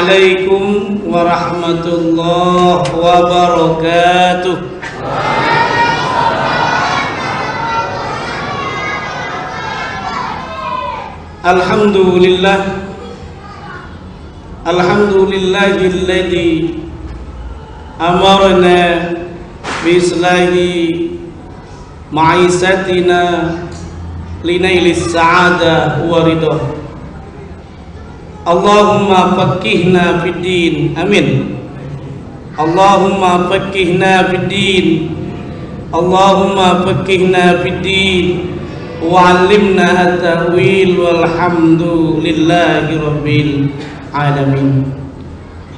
Assalamualaikum warahmatullahi wabarakatuh. Alhamdulillah, alhamdulillahilladzi amarna bi islahi ma'isatina linailis sa'ada wa ridha. Allahumma faqihna fid din. Amin. Allahumma faqihna fid din. Allahumma faqihna fid din wa 'allimna at-ta'wil walhamdulillahi rabbil alamin.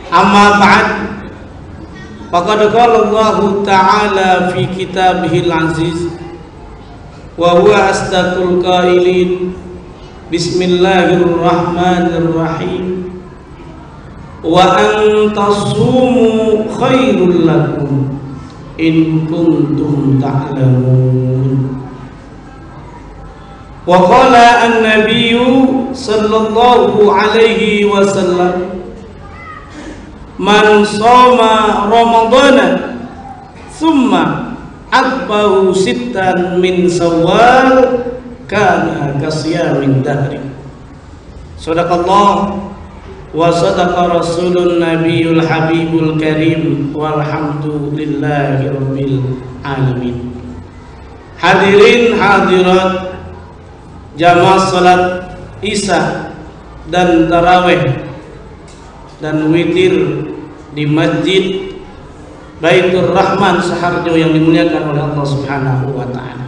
Amma ba'd. Faqad qala Allah ta'ala fi kitabihil aziz wa huwa asdaqul qailin. Bismillahirrahmanirrahim. Wa antasumu khairul lakum in kuntum ta'lamun. Wa qala an-nabiyyu sallallahu alaihi wasallam, man shoma ramadana thumma atba'u sittan min Syawal kana kasyamin dahri. Sadaqallah wa sadaqa rasulun nabiyul habibul karim walhamdulillahi rabbil alamin. Hadirin hadirat jamaah salat Isya dan tarawih dan witir di Masjid Baitur Rahman Saharjo yang dimuliakan oleh Allah Subhanahu wa taala.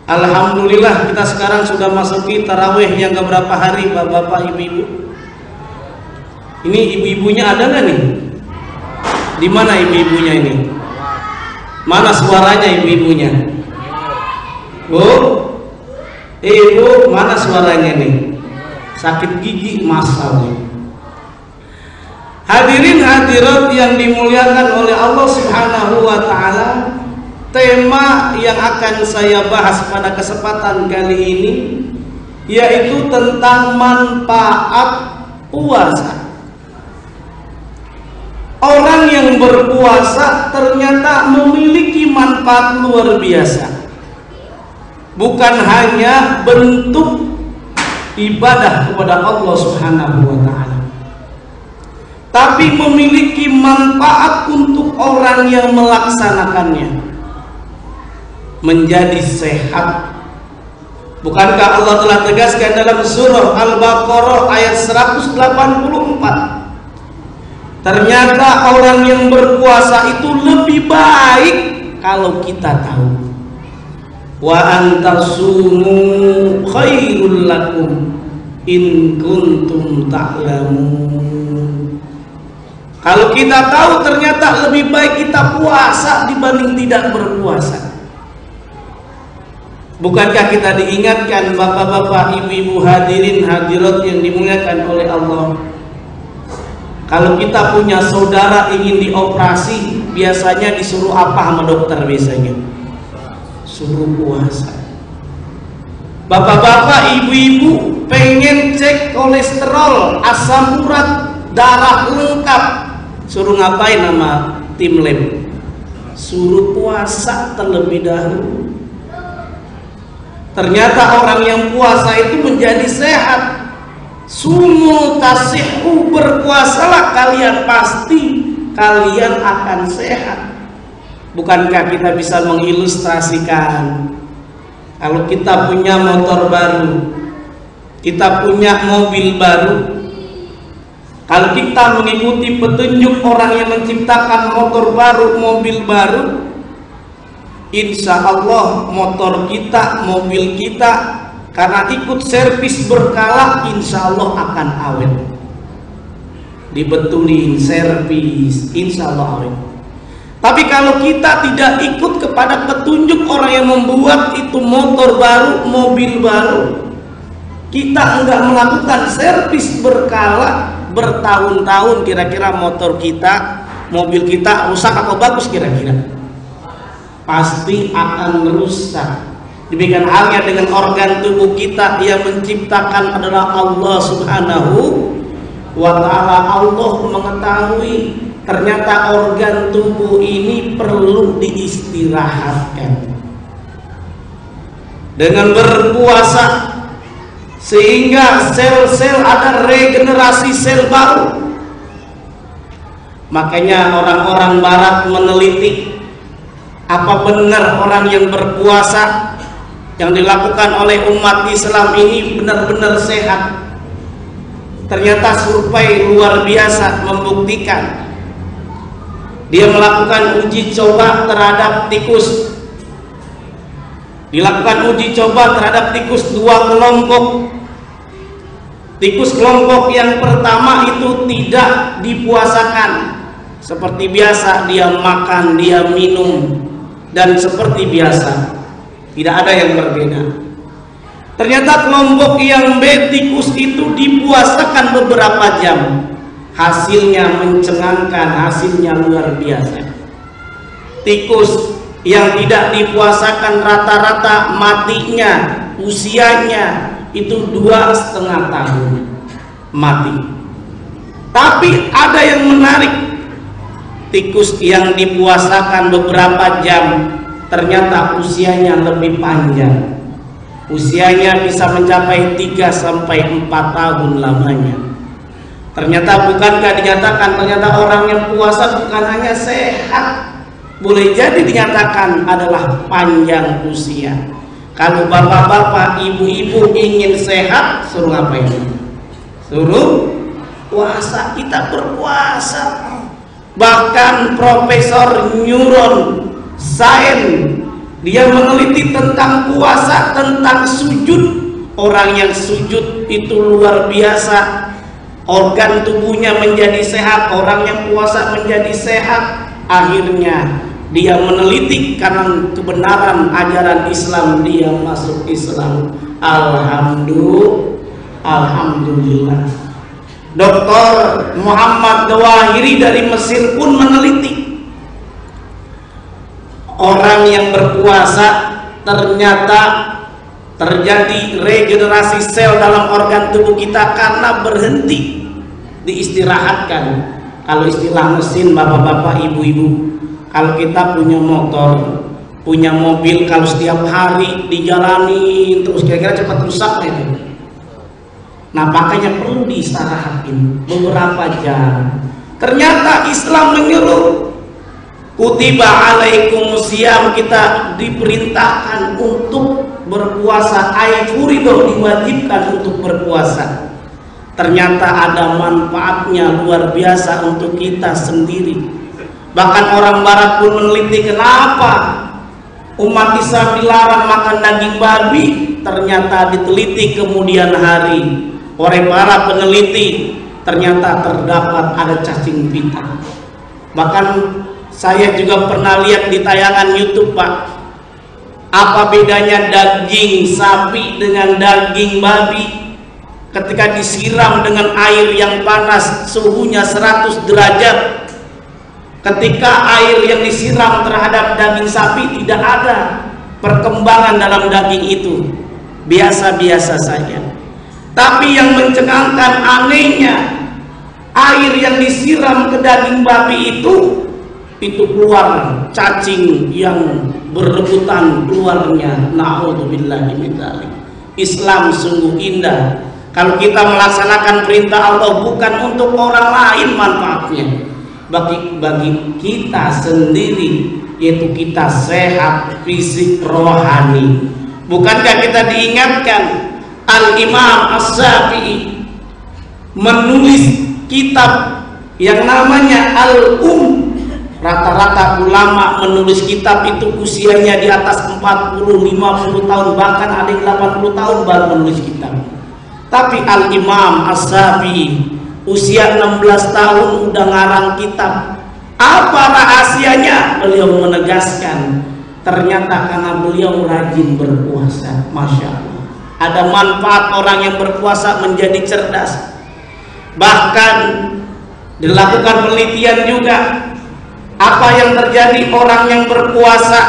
Alhamdulillah, kita sekarang sudah masuki tarawih yang keberapa hari, bapak-bapak, ibu-ibu? Ini ibu-ibunya ada nggak nih? Di mana ibu-ibunya ini? Mana suaranya ibu-ibunya? Bu, ibu, mana suaranya nih? Sakit gigi masalah. Hadirin hadirat yang dimuliakan oleh Allah Subhanahu wa taala, tema yang akan saya bahas pada kesempatan kali ini yaitu tentang manfaat puasa. Orang yang berpuasa ternyata memiliki manfaat luar biasa. Bukan hanya bentuk ibadah kepada Allah Subhanahu wa taala, tapi memiliki manfaat untuk orang yang melaksanakannya menjadi sehat. Bukankah Allah telah tegaskan dalam surah Al-Baqarah ayat 184, ternyata orang yang berpuasa itu lebih baik kalau kita tahu. Wa antasumu khairul lakum in kuntum ta'lamun. Kalau kita tahu ternyata lebih baik kita puasa dibanding tidak berpuasa. Bukankah kita diingatkan bapak-bapak, ibu-ibu, hadirin hadirat yang dimuliakan oleh Allah, kalau kita punya saudara ingin dioperasi, biasanya disuruh apa sama dokter? Biasanya suruh puasa. Bapak-bapak, ibu-ibu pengen cek kolesterol, asam urat, darah lengkap, suruh ngapain sama tim lab? Suruh puasa terlebih dahulu. Ternyata orang yang puasa itu menjadi sehat. Sumu tasihu, berpuasalah kalian, pasti kalian akan sehat. Bukankah kita bisa mengilustrasikan, kalau kita punya motor baru, kita punya mobil baru, kalau kita mengikuti petunjuk orang yang menciptakan motor baru, mobil baru, insya Allah motor kita, mobil kita, karena ikut servis berkala, insya Allah akan awet. Dibetulin servis, insya Allah awet. Tapi kalau kita tidak ikut kepada petunjuk orang yang membuat itu motor baru, mobil baru, kita enggak melakukan servis berkala, bertahun-tahun, kira-kira motor kita, mobil kita rusak atau bagus kira-kira? Pasti akan rusak. Demikian halnya dengan organ tubuh kita yang menciptakan adalah Allah Subhanahu wa ta'ala. Allah mengetahui ternyata organ tubuh ini perlu diistirahatkan dengan berpuasa, sehingga sel-sel ada regenerasi sel baru. Makanya orang-orang barat meneliti apa benar orang yang berpuasa yang dilakukan oleh umat Islam ini benar-benar sehat. Ternyata survei luar biasa membuktikan. Dia melakukan uji coba terhadap tikus. Dilakukan uji coba terhadap tikus dua kelompok. Tikus kelompok yang pertama itu tidak dipuasakan. Seperti biasa dia makan, dia minum, dan seperti biasa, tidak ada yang berbeda. Ternyata kelompok yang B, tikus itu dipuasakan beberapa jam. Hasilnya mencengangkan, hasilnya luar biasa. Tikus yang tidak dipuasakan rata-rata matinya, usianya itu 2,5 tahun mati. Tapi ada yang menarik, tikus yang dipuasakan beberapa jam ternyata usianya lebih panjang. Usianya bisa mencapai 3-4 tahun lamanya. Ternyata bukankah dinyatakan ternyata orang yang puasa bukan hanya sehat, boleh jadi dinyatakan adalah panjang usia. Kalau bapak-bapak, ibu-ibu ingin sehat, suruh ngapain? Suruh puasa. Kita berpuasa. Bahkan Profesor Neuron Sains dia meneliti tentang puasa, tentang sujud. Orang yang sujud itu luar biasa, organ tubuhnya menjadi sehat. Orang yang puasa menjadi sehat. Akhirnya dia meneliti karena kebenaran ajaran Islam, dia masuk Islam. Alhamdulillah. Dr. Muhammad Dawahiri dari Mesir pun meneliti orang yang berpuasa ternyata terjadi regenerasi sel dalam organ tubuh kita karena berhenti diistirahatkan. Kalau istilah mesin bapak-bapak, ibu-ibu, kalau kita punya motor, punya mobil, kalau setiap hari dijalani terus kira-kira cepat rusak itu. Nah, makanya perlu diistirahatin beberapa jam. Ternyata Islam menyuruh, kutiba alaikumusiyam, kita diperintahkan untuk berpuasa. Furido, diwajibkan untuk berpuasa. Ternyata ada manfaatnya luar biasa untuk kita sendiri. Bahkan orang barat pun meneliti kenapa umat Islam dilarang makan daging babi. Ternyata diteliti kemudian hari oleh para peneliti, ternyata terdapat ada cacing pita. Bahkan saya juga pernah lihat di tayangan YouTube, Pak, apa bedanya daging sapi dengan daging babi. Ketika disiram dengan air yang panas, suhunya 100 derajat, ketika air yang disiram terhadap daging sapi tidak ada perkembangan dalam daging itu, biasa-biasa saja. Tapi yang mencengangkan, anehnya, air yang disiram ke daging babi itu keluar cacing yang berebutan keluarnya. Na'udzubillahi min dzalik. Islam sungguh indah. Kalau kita melaksanakan perintah Allah bukan untuk orang lain manfaatnya, bagi kita sendiri, yaitu kita sehat fisik rohani. Bukankah kita diingatkan Al-Imam As-Syafi'i menulis kitab yang namanya Al-Um. Rata-rata ulama menulis kitab itu usianya di atas 40-50 tahun, bahkan ada yang 80 tahun baru menulis kitab. Tapi Al-Imam As-Syafi'i usia 16 tahun udah ngarang kitab. Apa rahasianya? Beliau menegaskan, ternyata karena beliau rajin berpuasa. Masya Allah, ada manfaat orang yang berpuasa menjadi cerdas. Bahkan dilakukan penelitian juga, apa yang terjadi orang yang berpuasa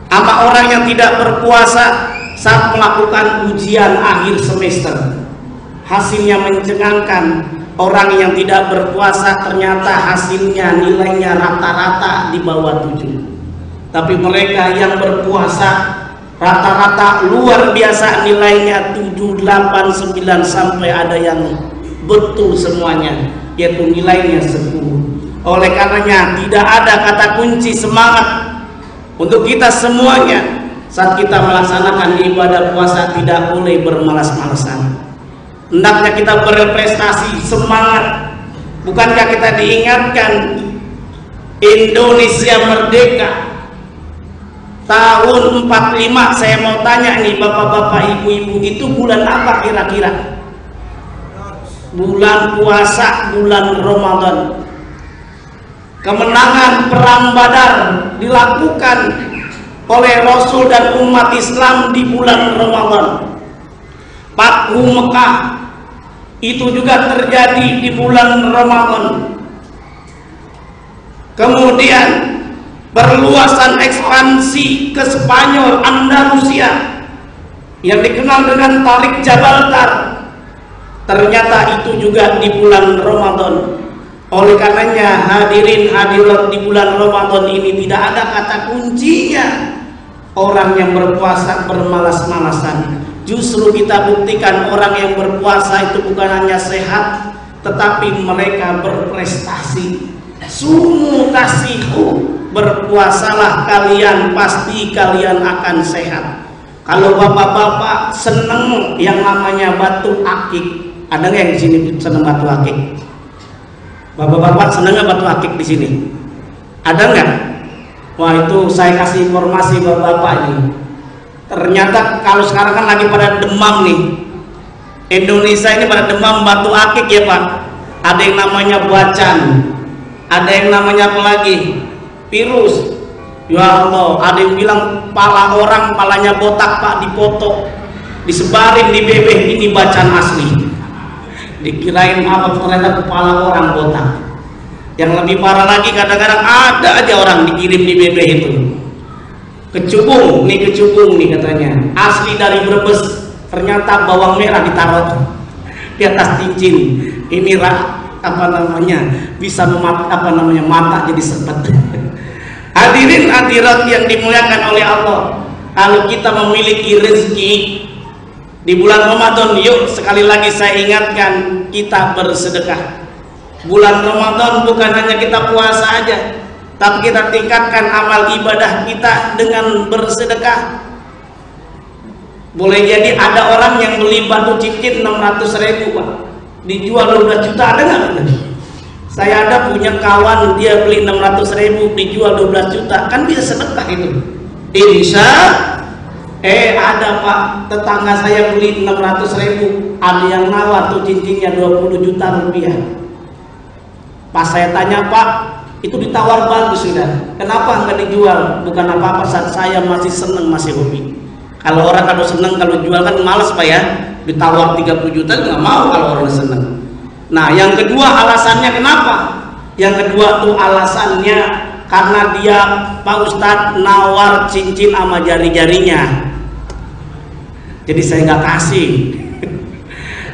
sama orang yang tidak berpuasa saat melakukan ujian akhir semester. Hasilnya mencengangkan. orang yang tidak berpuasa ternyata hasilnya nilainya rata-rata di bawah 7. Tapi mereka yang berpuasa rata-rata luar biasa nilainya 7, 8, 9 sampai ada yang betul semuanya, yaitu nilainya 10. Oleh karenanya tidak ada kata kunci semangat untuk kita semuanya saat kita melaksanakan ibadah puasa. Tidak boleh bermalas-malasan. Hendaknya kita berprestasi, semangat. Bukankah kita diingatkan Indonesia merdeka tahun 45? Saya mau tanya nih bapak-bapak, ibu-ibu, itu bulan apa kira-kira? Bulan puasa, bulan Ramadan. Kemenangan perang Badar dilakukan oleh Rasul dan umat Islam di bulan Ramadan. Fathu Mekah itu juga terjadi di bulan Ramadan. Kemudian perluasan ekspansi ke Spanyol, Andalusia yang dikenal dengan Tarik Jabal Tar, ternyata itu juga di bulan Ramadan. Oleh karenanya hadirin hadirat, di bulan Ramadan ini tidak ada kata kuncinya orang yang berpuasa bermalas-malasan. Justru kita buktikan orang yang berpuasa itu bukan hanya sehat, tetapi mereka berprestasi. Sumu tasihu, berpuasalah kalian, pasti kalian akan sehat. Kalau bapak-bapak seneng yang namanya batu akik, ada nggak yang di sini seneng batu akik? Bapak-bapak seneng nggak batu akik di sini? Ada nggak? Wah, itu saya kasih informasi bapak-bapak ini. Ternyata kalau sekarang kan lagi pada demam nih, Indonesia ini pada demam batu akik ya Pak. Ada yang namanya bacan, ada yang namanya apa lagi, virus. Ya Allah, ada yang bilang pala orang palanya botak Pak, dipoto, disebarin di BB, ini bacan asli. Dikirain apa, ternyata kepala orang botak. Yang lebih parah lagi, kadang-kadang ada aja orang dikirim di BB itu. Kecubung nih katanya, asli dari Brebes, ternyata bawang merah ditaruh di atas cincin. Ini bisa mata jadi sepet. Hadirin hadirat yang dimuliakan oleh Allah, kalau kita memiliki rezeki di bulan Ramadan, yuk sekali lagi saya ingatkan, kita bersedekah. Bulan Ramadan bukan hanya kita puasa aja, tapi kita tingkatkan amal ibadah kita dengan bersedekah. Boleh jadi ada orang yang beli batu cincin 600.000 Pak, dijual 12 juta, ada nggak? Saya ada punya kawan, dia beli 600.000 dijual 12 juta, kan bisa sedekah itu. Insya ada Pak, tetangga saya beli 600.000, ada yang nawar tuh cincinnya 20 juta rupiah. Pas saya tanya, Pak, itu ditawar bagus sudah, kenapa nggak dijual? Bukan apa-apa, saat saya masih seneng, masih hobi. Kalau orang kalau seneng, kalau jual kan males Pak ya, ditawar 30 juta nggak mau kalau orang seneng. Nah, yang kedua alasannya kenapa? Yang kedua tuh alasannya karena dia Pak Ustadz nawar cincin sama jari-jarinya, jadi saya nggak kasih.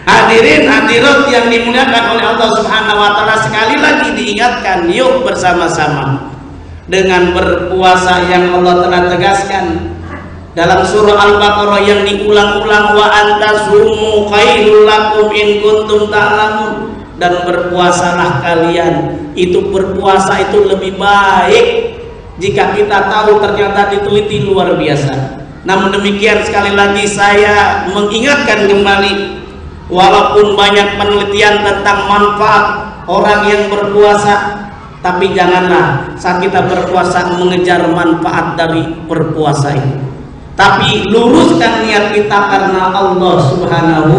Hadirin hadirat yang dimuliakan oleh Allah Subhanahu wa Ta'ala, sekali lagi diingatkan, yuk bersama-sama dengan berpuasa yang Allah telah tegaskan dalam surah Al-Baqarah yang diulang-ulang, wa antasumu khairul lakum in kuntum ta'lamun, dan berpuasalah kalian, itu berpuasa itu lebih baik jika kita tahu, ternyata diteliti luar biasa. Namun demikian, sekali lagi saya mengingatkan kembali, walaupun banyak penelitian tentang manfaat orang yang berpuasa, tapi janganlah saat kita berpuasa mengejar manfaat dari berpuasa itu, tapi luruskan niat kita karena Allah Subhanahu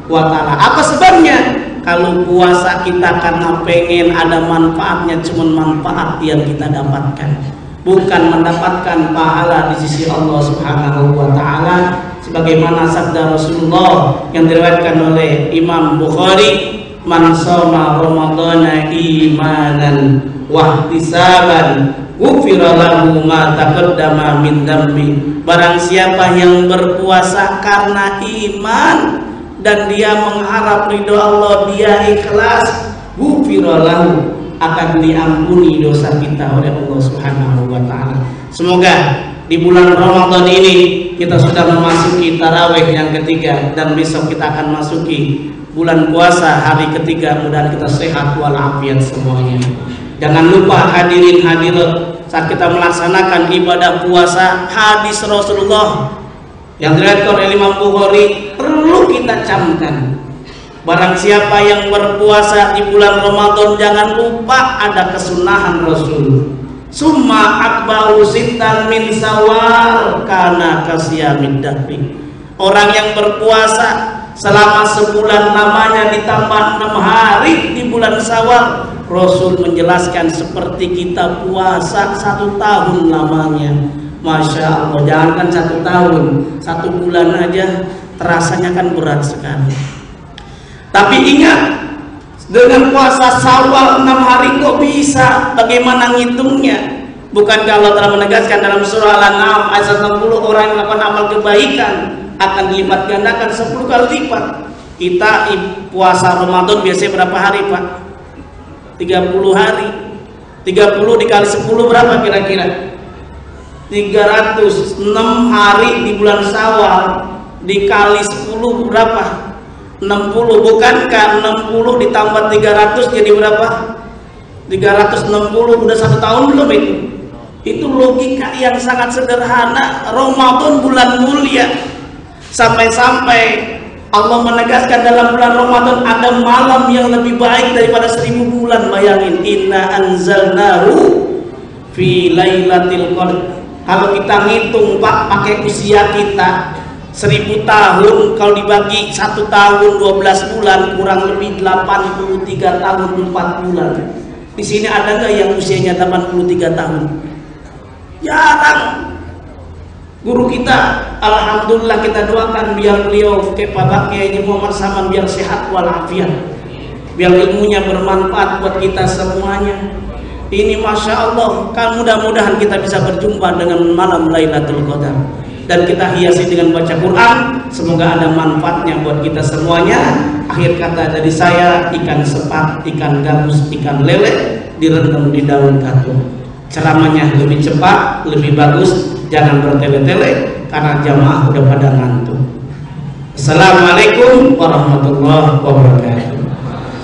wa Ta'ala. Apa sebabnya? Kalau puasa kita karena pengen ada manfaatnya, cuma manfaat yang kita dapatkan, bukan mendapatkan pahala di sisi Allah Subhanahu wa Ta'ala, sebagaimana sabda Rasulullah yang diriwayatkan oleh Imam Bukhari, man shoma ramadhana imanan wa ihtisaban ghufira lahu ma taqaddama min dhanbi. Barang siapa yang berpuasa karena iman dan dia mengharap ridho Allah, dia ikhlas, ghufiralahu, akan diampuni dosa kita oleh Allah Subhanahu wa taala. Semoga di bulan Ramadan ini kita sudah memasuki tarawih yang ketiga, dan besok kita akan masuki bulan puasa hari ketiga. Mudah-mudahan kita sehat walafiat semuanya. Jangan lupa hadirin hadirat, saat kita melaksanakan ibadah puasa, hadis Rasulullah yang diriwayatkan oleh Imam Bukhari perlu kita camkan. Barang siapa yang berpuasa di bulan Ramadan, jangan lupa ada kesunahan Rasul. Summa akbaru sittan min sawal kana kasiyamid dahri. Orang yang berpuasa selama sebulan lamanya ditambah 6 hari di bulan Syawal, Rasul menjelaskan seperti kita puasa 1 tahun lamanya. Masya Allah, jangankan 1 tahun, 1 bulan aja terasanya kan berat sekali. Tapi ingat, dengan puasa Syawal 6 hari kok bisa? Bagaimana ngitungnya? Bukan Allah telah menegaskan dalam surah Al-An'am ayat 60, orang yang melakukan amal kebaikan akan dilipat gandakan 10 kali lipat. Kita puasa Ramadan biasanya berapa hari, Pak? 30 hari. 30 dikali 10 berapa kira-kira? 306 hari di bulan Syawal dikali 10 berapa? 60. Bukankah 60 ditambah 300 jadi berapa? 360. Udah 1 tahun belum itu? Itu logika yang sangat sederhana. Ramadan bulan mulia, sampai-sampai Allah menegaskan dalam bulan Ramadan ada malam yang lebih baik daripada 1000 bulan. Bayangin, inna anzalnahu fi lailatul qadr. Kalau kita ngitung, Pak, pakai usia kita 1000 tahun, kalau dibagi 1 tahun 12 bulan, kurang lebih 83 tahun 4 bulan. Di sini ada nggak yang usianya 83 tahun? Jarang. Guru kita, alhamdulillah kita doakan biar beliau kayak Pak Kiai Muhammad Saman biar sehat walafiat, biar ilmunya bermanfaat buat kita semuanya. Ini Masya Allah, kan mudah-mudahan kita bisa berjumpa dengan malam Lailatul Qadar, dan kita hiasi dengan baca Quran. Semoga ada manfaatnya buat kita semuanya. Akhir kata dari saya, ikan sepat, ikan gabus, ikan lele direndam di daun katu. Ceramahnya lebih cepat, lebih bagus. Jangan bertele-tele karena jamaah udah pada ngantuk. Assalamualaikum warahmatullahi wabarakatuh.